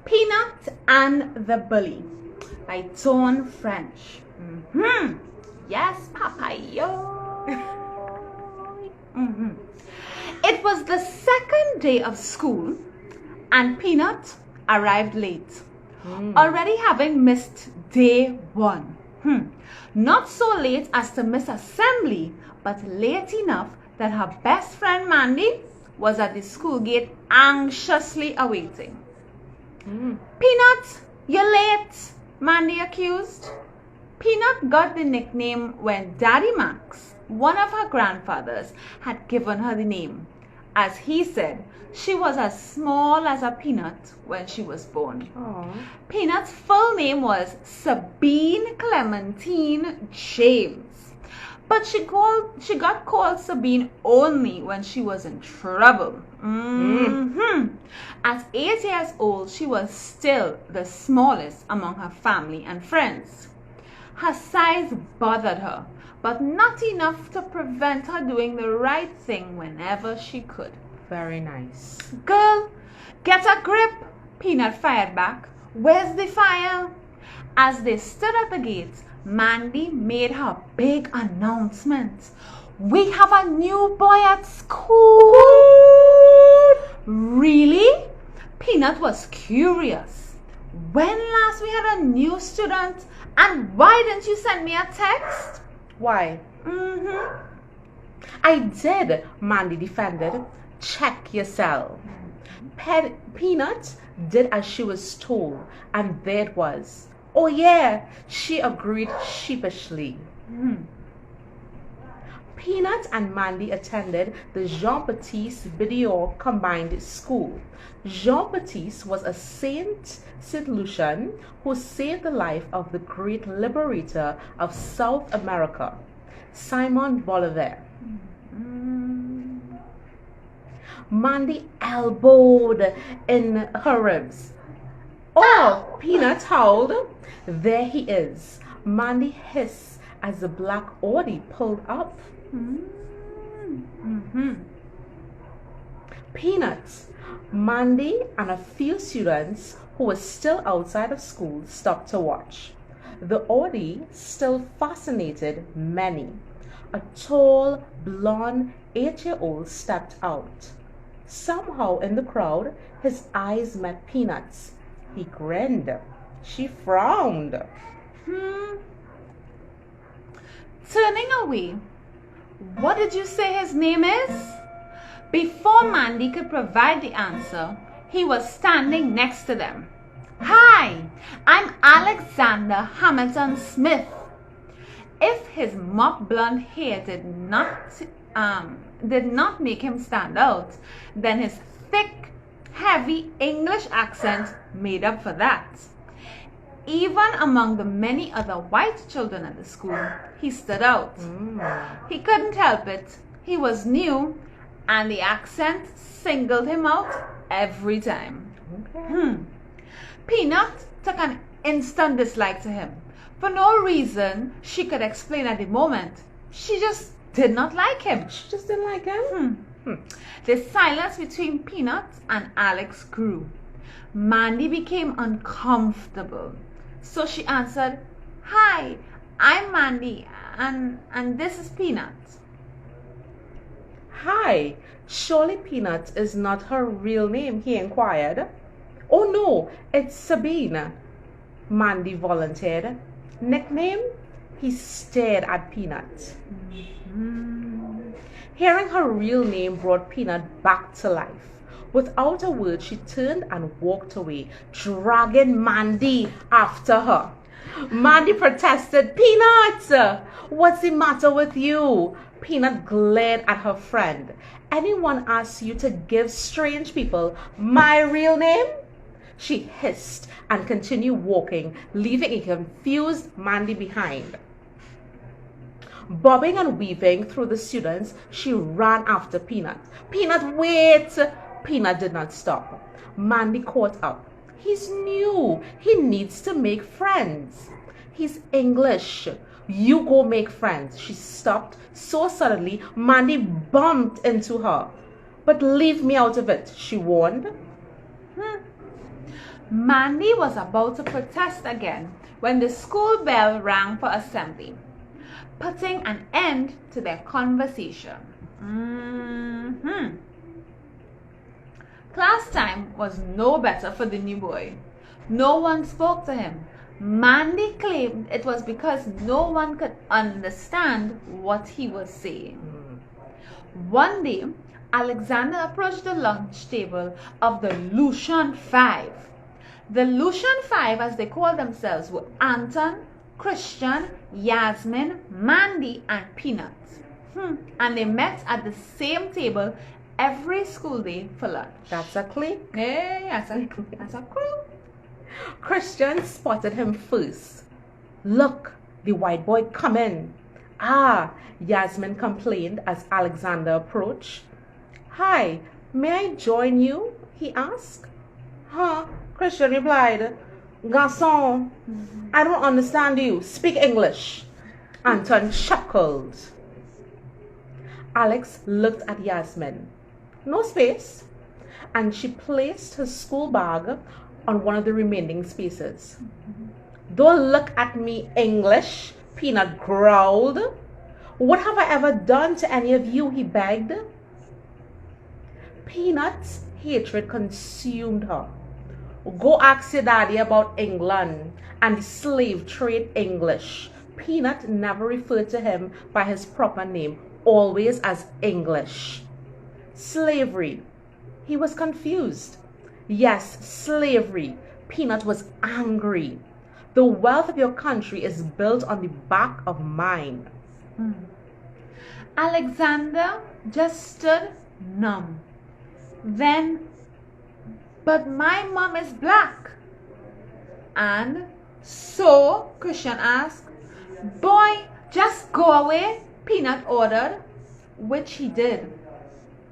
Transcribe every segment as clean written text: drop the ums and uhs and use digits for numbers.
Peanut and the Bully by Dawn French. Yes, Papa, yo. It was the second day of school and Peanut arrived late, already having missed day one. Not so late as to miss assembly, but late enough that her best friend Mandy was at the school gate anxiously awaiting. Peanut, you're late, Mandy accused. Peanut got the nickname when Daddy Max, one of her grandfathers, had given her the name. As he said, she was as small as a peanut when she was born. Aww. Peanut's full name was Sabine Clementine James. But she got called Sabine only when she was in trouble. At 8 years old, she was still the smallest among her family and friends. Her size bothered her, but not enough to prevent her doing the right thing whenever she could. Very nice. Girl, get a grip, Peanut fired back. Where's the fire? As they stood at the gate, Mandy made her big announcement. We have a new boy at school. Really? Peanut was curious. When last we had a new student? And why didn't you send me a text? Why? I did, Mandy defended. Check yourself. Peanut did as she was told, and there it was. Oh yeah, she agreed sheepishly. Peanut and Mandy attended the Jean-Baptiste Bidior Combined School. Jean-Baptiste was a Saint Lucian who saved the life of the great liberator of South America, Simon Bolivar. Mandy elbowed in her ribs. Oh, Peanut howled. There he is. Mandy hissed as the black Audi pulled up. Peanuts. Mandy and a few students who were still outside of school stopped to watch. The Audi still fascinated many. A tall, blonde 8-year-old stepped out. Somehow in the crowd, his eyes met Peanut's. He grinned. She frowned. Turning away, what did you say his name is? Before Mandy could provide the answer, he was standing next to them. Hi, I'm Alexander Hamilton Smith. If his mop blonde hair did not make him stand out, then his thick, heavy English accent made up for that. Even among the many other white children at the school, he stood out. He couldn't help it. He was new, and the accent singled him out every time. Peanut took an instant dislike to him. For no reason she could explain at the moment. She just did not like him. She just didn't like him? The silence between Peanut and Alex grew. Mandy became uncomfortable. So she answered, Hi, I'm Mandy, and this is Peanut. Hi, surely Peanut is not her real name, he inquired. Oh no, it's Sabine, Mandy volunteered. Nickname? He stared at Peanut. Hearing her real name brought Peanut back to life. Without a word, she turned and walked away, dragging Mandy after her. Mandy protested, Peanut! What's the matter with you? Peanut glared at her friend. Anyone asks you to give strange people my real name? She hissed and continued walking, leaving a confused Mandy behind. Bobbing and weaving through the students, she ran after Peanut. Peanut, wait! Peanut did not stop. Mandy caught up. He's new. He needs to make friends. He's English. You go make friends. She stopped so suddenly, Mandy bumped into her. But leave me out of it, she warned. Mandy was about to protest again when the school bell rang for assembly, putting an end to their conversation. Class time was no better for the new boy. No one spoke to him. Mandy claimed it was because no one could understand what he was saying. One day, Alexander approached the lunch table of the Lucian Five. The Lucian Five, as they called themselves, were Anton, Christian, Yasmin, Mandy, and Peanut. And they met at the same table every school day for lunch. That's a clique. Yeah, that's a crew. Christian spotted him first. Look, the white boy coming. Ah, Yasmin complained as Alexander approached. Hi, may I join you? He asked. Huh? Christian replied. Garçon, I don't understand you. Speak English. Anton chuckled. Alex looked at Yasmin. No space. And she placed her school bag on one of the remaining spaces. Don't look at me, English, Peanut growled. What have I ever done to any of you? He begged. Peanut's hatred consumed her. Go ask your daddy about England and the slave trade English. Peanut never referred to him by his proper name, always as English. Slavery. He was confused. Yes, slavery. Peanut was angry. The wealth of your country is built on the back of mine. Alexander just stood numb. Then, but my mom is black. And so, Christian asked. Boy, just go away, Peanut ordered, which he did.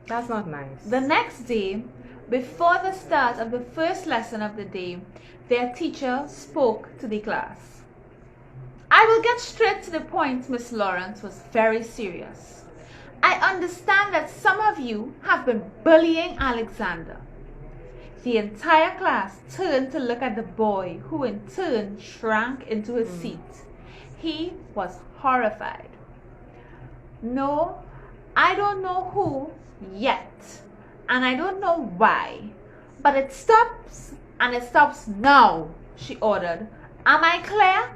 That's not nice. The next day, before the start of the first lesson of the day, their teacher spoke to the class. I will get straight to the point, Miss Lawrence was very serious. I understand that some of you have been bullying Alexander. The entire class turned to look at the boy, who in turn shrank into his seat. He was horrified. No, I don't know who yet, and I don't know why, but it stops, and it stops now, she ordered. Am I clear?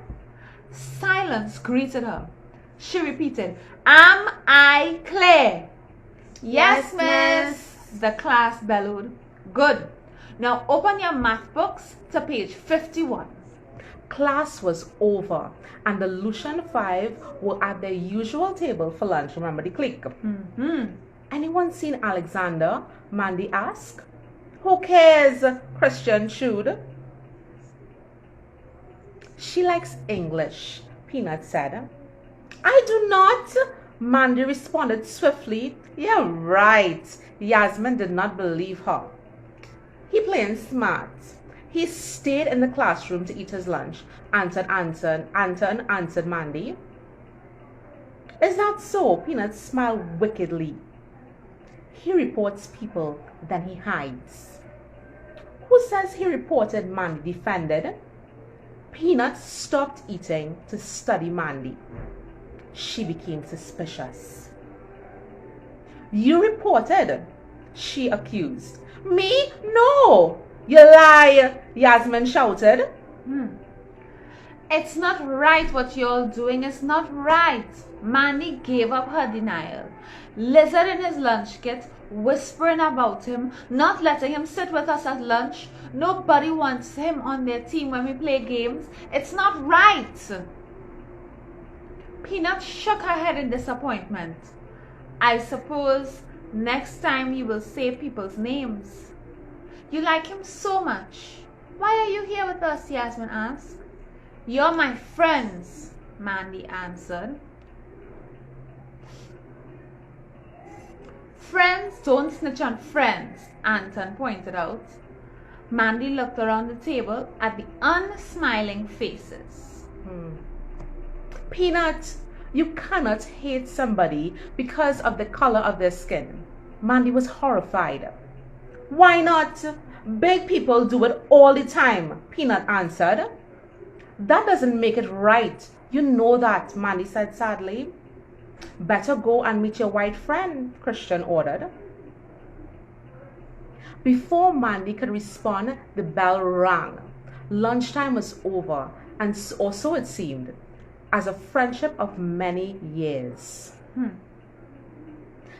Silence greeted her. She repeated, Am I clear? Yes, miss, the class bellowed. Good. Now open your math books to page 51. Class was over, and the Lucian Five were at their usual table for lunch. Remember the clique? Anyone seen Alexander? Mandy asked. Who cares? Christian chewed. She likes English, Peanut said. I do not, Mandy responded swiftly. Yeah, right. Yasmin did not believe her. He playing smart. He stayed in the classroom to eat his lunch. Anton answered Mandy. Is that so? Peanut smiled wickedly. He reports people, then he hides. Who says he reported? Mandy defended. Peanut stopped eating to study Mandy. She became suspicious. You reported, she accused. Me? No! You lie! Yasmin shouted. It's not right what you're doing. It's not right. Mandy gave up her denial. Lizard in his lunch kit, whispering about him, not letting him sit with us at lunch. Nobody wants him on their team when we play games. It's not right. Peanut shook her head in disappointment. I suppose next time you will say people's names. You like him so much. Why are you here with us? Yasmin asked. You're my friends, Mandy answered. Friends don't snitch on friends, Anton pointed out. Mandy looked around the table at the unsmiling faces. Peanut, you cannot hate somebody because of the color of their skin. Mandy was horrified. Why not? Big people do it all the time, Peanut answered. That doesn't make it right. You know that, Mandy said sadly. Better go and meet your white friend, Christian ordered. Before Mandy could respond, the bell rang. Lunchtime was over, or so it seemed, as a friendship of many years.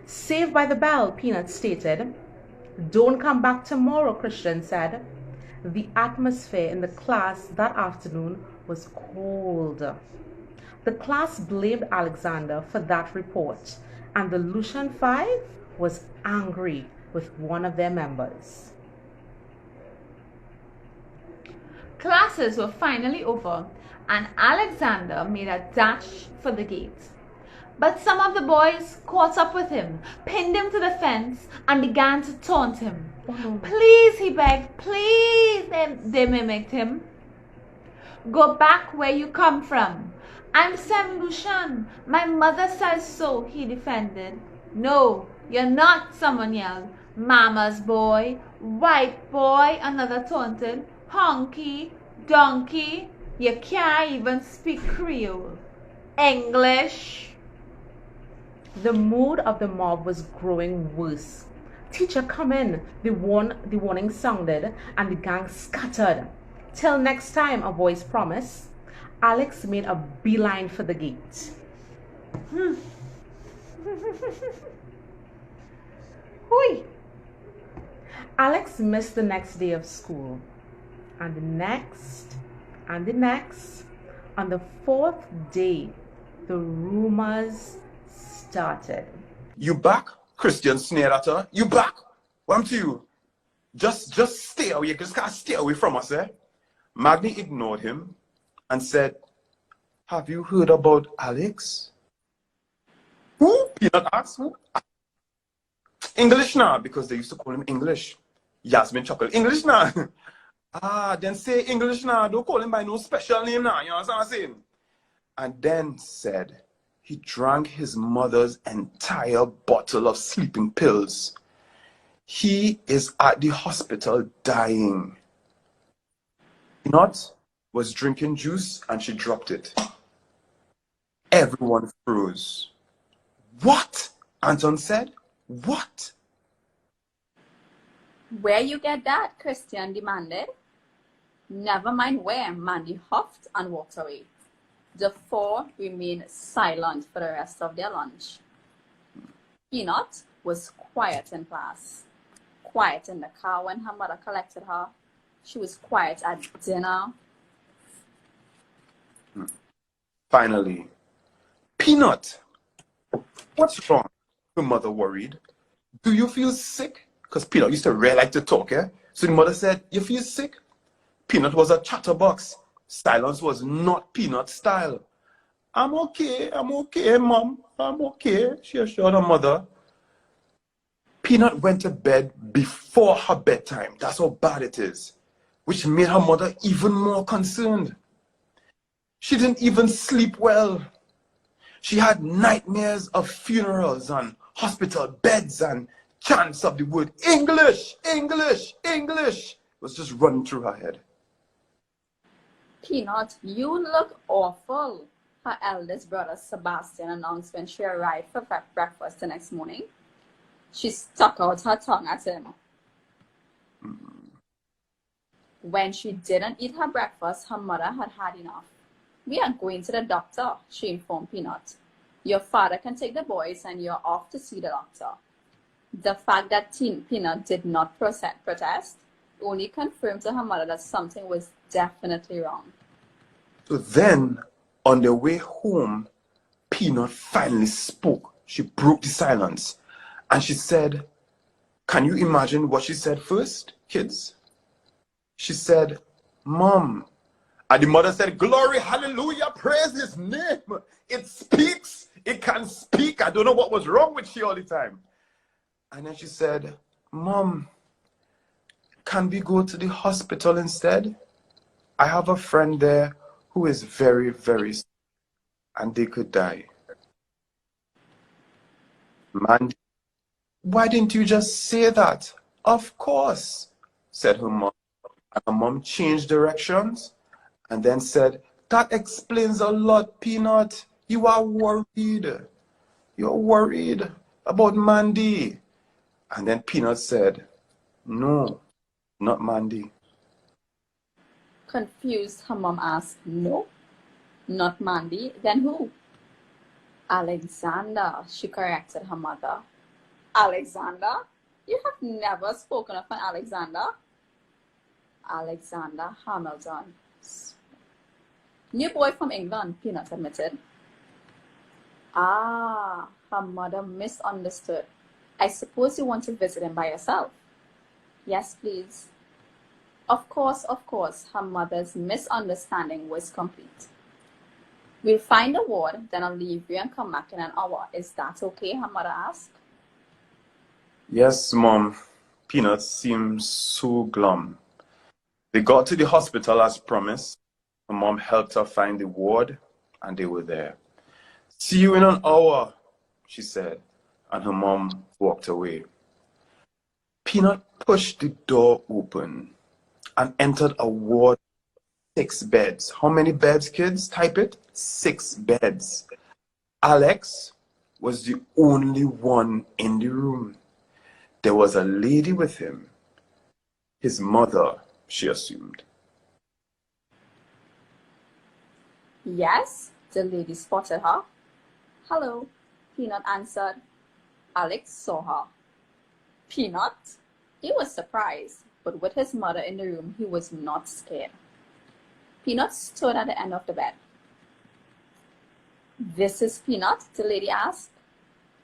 Saved by the bell, Peanut stated. Don't come back tomorrow, Christian said. The atmosphere in the class that afternoon was cold. The class blamed Alexander for that report, and the Lucian Five was angry with one of their members. Classes were finally over, and Alexander made a dash for the gate. But some of the boys caught up with him, pinned him to the fence, and began to taunt him. Please, he begged, please, they mimicked him. Go back where you come from. I'm Sam Lucian. My mother says so, he defended. No, you're not, someone yelled. Mama's boy, white boy, another taunted. Honky, donkey, you can't even speak Creole. English. The mood of the mob was growing worse. Teacher, come in, the warning sounded, and the gang scattered. Till next time, a voice promised. Alex made a beeline for the gate. Hui. Alex missed the next day of school, and the next, and the next. On the fourth day, the rumors started. You back? Christian sneered at her. You back? What to you? Just stay away. You just can't stay away from us, eh? Magni ignored him and said, have you heard about Alex? Who? Peanut asked. Who? English now, because they used to call him English. Yasmin chuckled. English now? Then say English now. Don't call him by no special name now. You know what I'm saying? And then said, he drank his mother's entire bottle of sleeping pills. He is at the hospital dying. Peanut was drinking juice and she dropped it. Everyone froze. What? Anton said. What? Where you get that? Christian demanded. Never mind where, Mandy huffed and walked away. The four remained silent for the rest of their lunch. Peanut was quiet in class, quiet in the car when her mother collected her. She was quiet at dinner. Finally, Peanut, what's wrong? Her mother worried. Do you feel sick? Because Peanut used to really like to talk, eh? So the mother said, you feel sick? Peanut was a chatterbox. Silence was not Peanut's style. I'm okay, Mom. I'm okay, she assured her mother. Peanut went to bed before her bedtime. That's how bad it is. Which made her mother even more concerned. She didn't even sleep well. She had nightmares of funerals and hospital beds and chants of the word English, English, English was just running through her head. Peanut, you look awful, her eldest brother Sebastian announced when she arrived for breakfast the next morning. She stuck out her tongue at him. When she didn't eat her breakfast, her mother had had enough. We are going to the doctor, she informed Peanut. Your father can take the boys and you're off to see the doctor. The fact that Peanut did not protest only confirmed to her mother that something was definitely wrong. So then, on their way home, Peanut finally spoke. She broke the silence. And she said, can you imagine what she said first, kids? She said, Mom. And the mother said, glory, hallelujah, praise his name. It speaks. It can speak. I don't know what was wrong with she all the time. And then she said, Mom, can we go to the hospital instead? I have a friend there who is very, very sick and they could die. Man, why didn't you just say that? Of course, said her mom. And her mom changed directions and then said, that explains a lot, Peanut. You are worried. You're worried about Mandy. And then Peanut said, no, not Mandy. Confused, her mom asked, no, not Mandy. Then who? Alexander, she corrected her mother. Alexander? You have never spoken of an Alexander? Alexander Hamilton. New boy from England, Peanut admitted. Ah, her mother misunderstood. I suppose you want to visit him by yourself? Yes, please. Of course, her mother's misunderstanding was complete. We'll find a ward, then I'll leave you and come back in an hour. Is that okay? Her mother asked. Yes, Mom. Peanut seems so glum. They got to the hospital as promised. Her mom helped her find the ward, and they were there. See you in an hour, she said, and her mom walked away. Peanut pushed the door open and entered a ward, 6 beds. How many beds, kids? Type it. 6 beds. Alex was the only one in the room. There was a lady with him. His mother, she assumed. Yes, the lady spotted her. Hello, Peanut answered. Alex saw her. Peanut? He was surprised, but with his mother in the room, he was not scared. Peanut stood at the end of the bed. This is Peanut? The lady asked.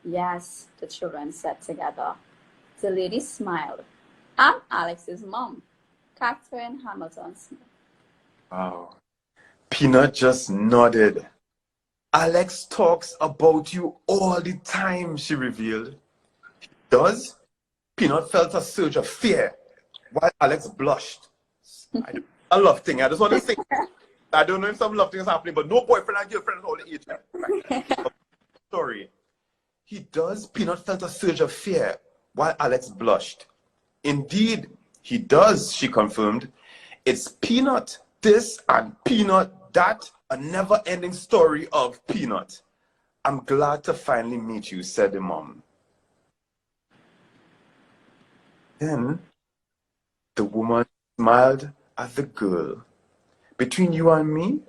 Yes, the children said together. The lady smiled. I'm Alex's mom, Catherine Hamilton Smith. Wow. Peanut just nodded. Alex talks about you all the time, she revealed. Does? Peanut felt a surge of fear while Alex blushed. A love thing. I just want to say, I don't know if some love thing is happening, but no boyfriend and girlfriend at all the age. Right? Sorry. He does. Peanut felt a surge of fear while Alex blushed. Indeed, he does, she confirmed. It's Peanut this and Peanut that, a never-ending story of Peanut. I'm glad to finally meet you, said the mom. Then the woman smiled at the girl. Between you and me,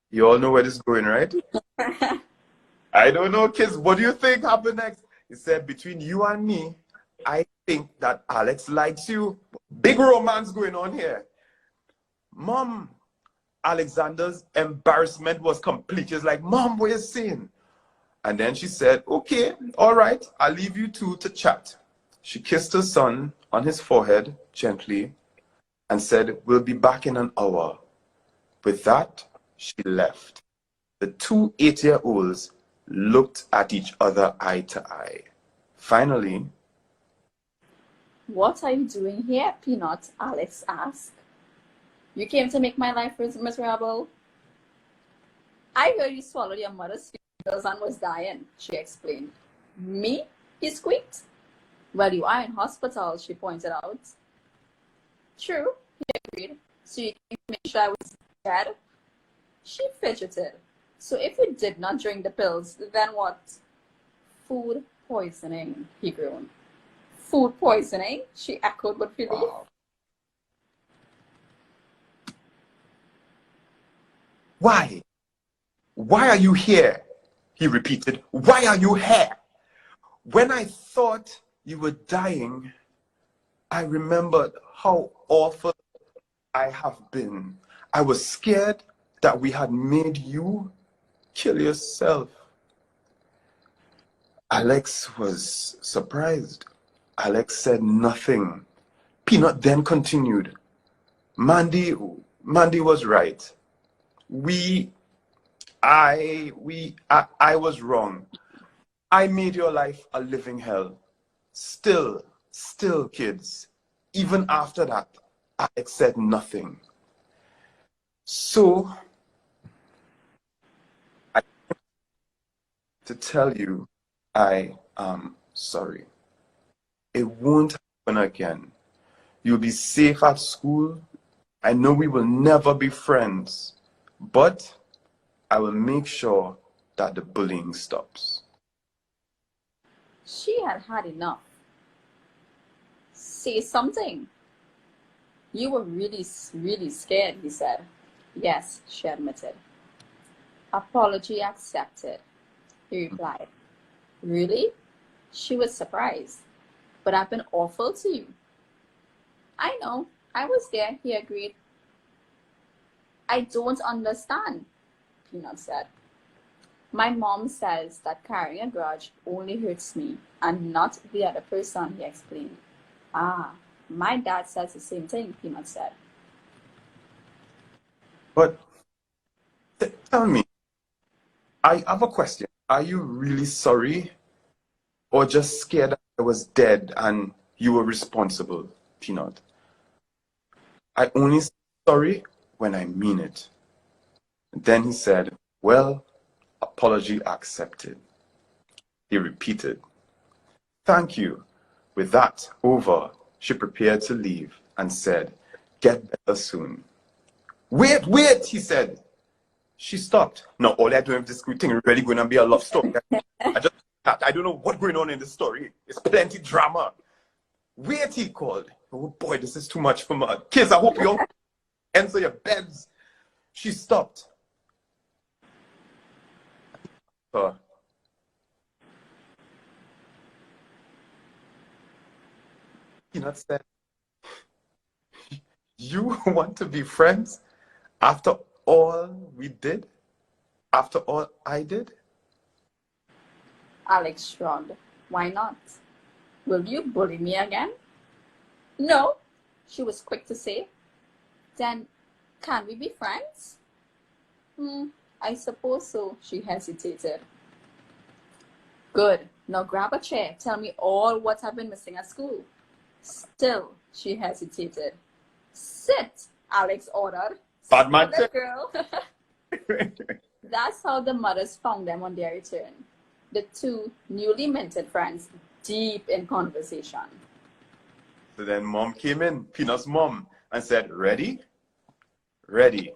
you all know where this is going, right? I don't know, kids. What do you think happened next? He said, between you and me, I think that Alex likes you. Big romance going on here. Mom, Alexander's embarrassment was complete. She's like, Mom, what are you saying? And then she said, okay, all right, I'll leave you two to chat. She kissed her son on his forehead gently and said, we'll be back in an hour. With that, she left. The 2 8-year-olds looked at each other eye to eye. Finally, what are you doing here, Peanut? Alex asked. You came to make my life miserable? I heard you swallowed your mother's fingers and was dying, she explained. Me? He squeaked. Well, you are in hospital, she pointed out. True, he agreed. So you came to make sure I was dead? She fidgeted. So if you did not drink the pills, then what? Food poisoning, he groaned. Food poisoning? She echoed with relief. wow. Why? Why are you here? He repeated. Why are you here? When I thought you were dying, I remembered how awful I have been. I was scared that we had made you kill yourself. Alex was surprised. Alex said nothing. Peanut then continued. Mandy was right. I was wrong. I made your life a living hell. Still, kids, even after that, Alex said nothing. So, I to tell you, I am sorry. It won't happen again. You'll be safe at school. I know we will never be friends, but I will make sure that the bullying stops. She had had enough. Say something. You were really, really scared, he said. Yes, she admitted. Apology accepted, he replied. Really? She was surprised. But I've been awful to you. I know. I was there, he agreed. I don't understand, Peanut said. My mom says that carrying a grudge only hurts me and not the other person, he explained. Ah, my dad says the same thing, Peanut said. But tell me, I have a question. Are you really sorry or just scared that I was dead and you were responsible, Peanut? I only say sorry when I mean it. Then he said, well, apology accepted. He repeated, thank you. With that over, she prepared to leave and said, get better soon. Wait, he said. She stopped. Now, all I do with this thing is really going to be a love story. I don't know what's going on in this story. It's plenty drama. Wait, he called. Oh boy, this is too much for me. Kids, I hope you all answer your beds. She stopped. Peanut said, you want to be friends after all we did? After all I did? Alex shrugged. Why not? Will you bully me again? No, she was quick to say. Then, can we be friends? I suppose so, she hesitated. Good. Now grab a chair. Tell me all what I've been missing at school. Still, she hesitated. Sit, Alex ordered. Bad man. Girl. That's how the mothers found them on their return. The two newly minted friends deep in conversation. So then mom came in, Peanut's mom, and said, ready? Ready,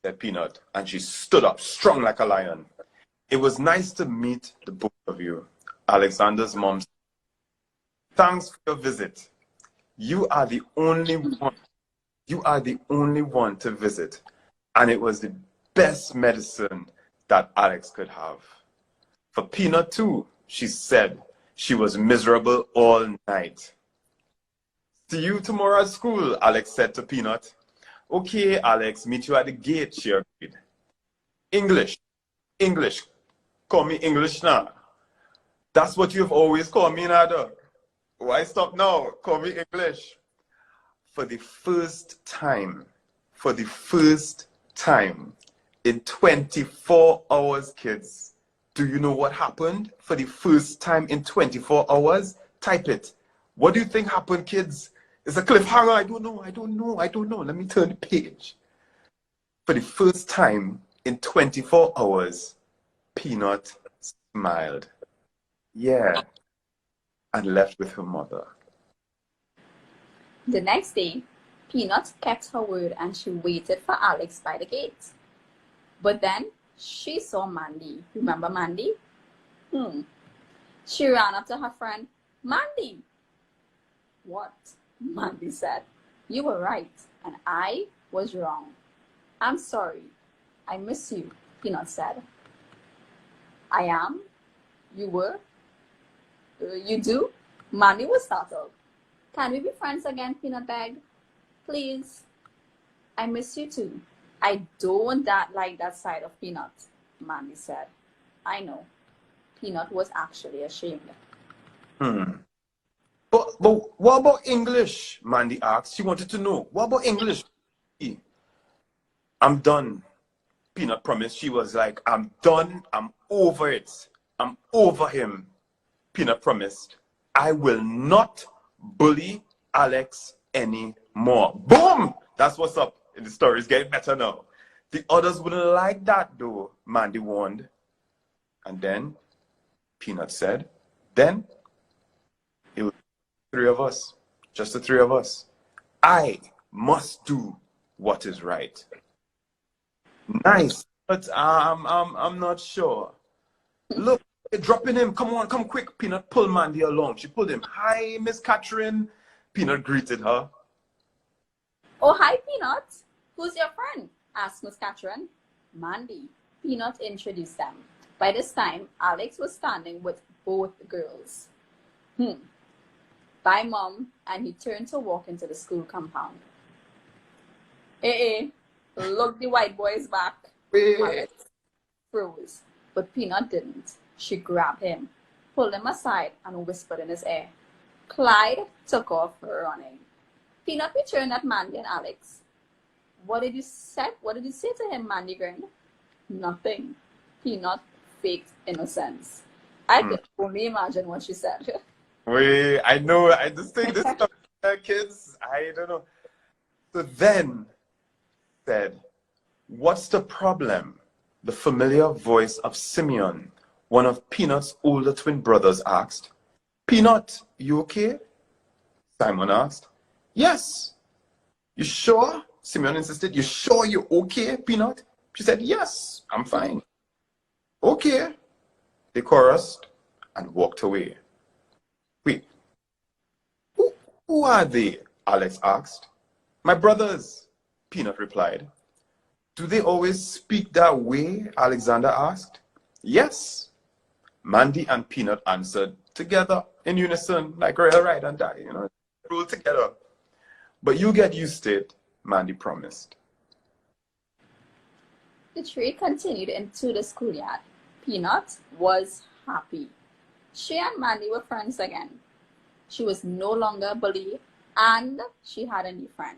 said Peanut. And she stood up, strong like a lion. It was nice to meet the both of you. Alexander's mom said, thanks for your visit. You are the only one. You are the only one to visit. And it was the best medicine that Alex could have. For Peanut too, she said she was miserable all night. See you tomorrow at school, Alex said to Peanut. Okay, Alex, meet you at the gate, she agreed. English. Call me English now. That's what you've always called me, Nada. Why stop now? Call me English. For the first time in 24 hours, kids, do you know what happened for the first time in 24 hours? Type it. What do you think happened, kids? It's a cliffhanger. I don't know. Let me turn the page. For the first time in 24 hours, Peanut smiled. Yeah. And left with her mother. The next day, Peanut kept her word and she waited for Alex by the gate. But then she saw Mandy. Remember Mandy? She ran up to her friend. Mandy! What? Mandy said. You were right and I was wrong. I'm sorry. I miss you, Peanut said. I am? You were? You do? Mandy was startled. Can we be friends again, Peanut begged? Please. I miss you too. I don't like that side of Peanut, Mandy said. I know. Peanut was actually ashamed. But what about English? Mandy asked. She wanted to know. What about English? I'm done. Peanut promised. She was like, I'm done. I'm over it. I'm over him. Peanut promised. I will not bully Alex anymore. Boom! That's what's up. The story's getting better now. The others wouldn't like that though, Mandy warned. And then Peanut said, then it was three of us. Just the three of us. I must do what is right. Nice, but I'm not sure. Look, they're dropping him. Come on, come quick. Peanut, pull Mandy along. She pulled him. Hi, Miss Catherine. Peanut greeted her. Oh, hi, Peanut. Who's your friend? Asked Miss Catherine. Mandy. Peanut introduced them. By this time, Alex was standing with both girls. Bye, Mom. And he turned to walk into the school compound. Look the white boys back. Alex froze, but Peanut didn't. She grabbed him, pulled him aside, and whispered in his ear. Clyde took off running. Peanut returned at Mandy and Alex. What did you say to him, Mandy grinned. Nothing. Peanut faked innocence. I can only imagine what she said. Wait, I know. I just think this stuff, kids. I don't know. So then said, "What's the problem?" The familiar voice of Simeon, one of Peanut's older twin brothers, asked. "Peanut, you okay?" Simon asked. "Yes." "You sure?" Simeon insisted. "You sure you're okay, Peanut?" She said, "Yes, I'm fine." "Okay," they chorused and walked away. Wait, who are they? Alex asked. "My brothers," Peanut replied. "Do they always speak that way?" Alexander asked. "Yes," Mandy and Peanut answered together in unison, like Royal Ride and Die, roll together. "But you'll get used to it," Mandy promised. The three continued into the schoolyard. Peanut was happy. She and Mandy were friends again. She was no longer bullied, and she had a new friend.